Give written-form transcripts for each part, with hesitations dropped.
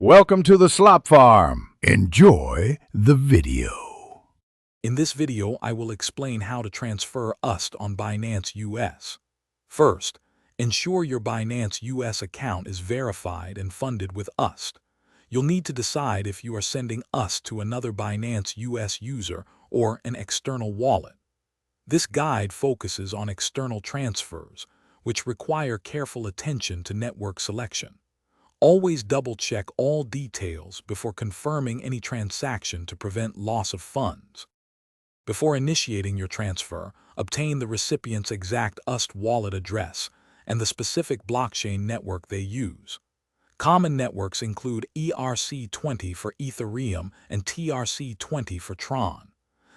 Welcome to the Slop Farm. Enjoy the video. In this video, I will explain how to transfer USD on Binance US. First, ensure your Binance US account is verified and funded with USD. You'll need to decide if you are sending USD to another Binance US user or an external wallet. This guide focuses on external transfers, which require careful attention to network selection. Always double-check all details before confirming any transaction to prevent loss of funds. Before initiating your transfer, obtain the recipient's exact USD wallet address and the specific blockchain network they use. Common networks include ERC20 for Ethereum and TRC20 for Tron.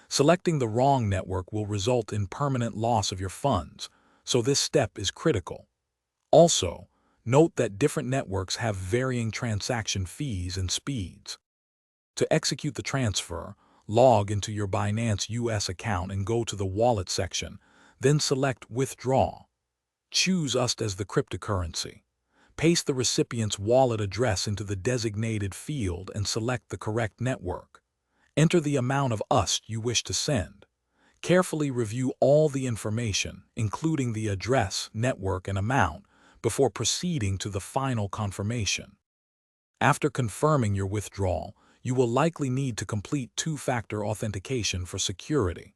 Selecting the wrong network will result in permanent loss of your funds, so this step is critical. Also, note that different networks have varying transaction fees and speeds. To execute the transfer, log into your Binance US account and go to the Wallet section, then select Withdraw. Choose USD as the cryptocurrency. Paste the recipient's wallet address into the designated field and select the correct network. Enter the amount of USD you wish to send. Carefully review all the information, including the address, network, and amount, before proceeding to the final confirmation. After confirming your withdrawal, you will likely need to complete two-factor authentication for security.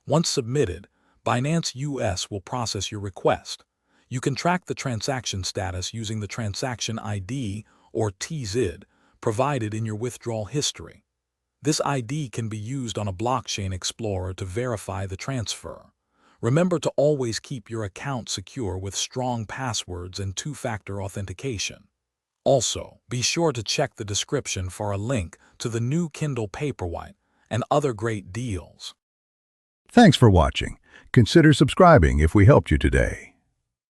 Once submitted, Binance US will process your request. You can track the transaction status using the transaction ID or TZID provided in your withdrawal history. This ID can be used on a blockchain explorer to verify the transfer. Remember to always keep your account secure with strong passwords and two-factor authentication. Also, be sure to check the description for a link to the new Kindle Paperwhite and other great deals. Thanks for watching. Consider subscribing if we helped you today.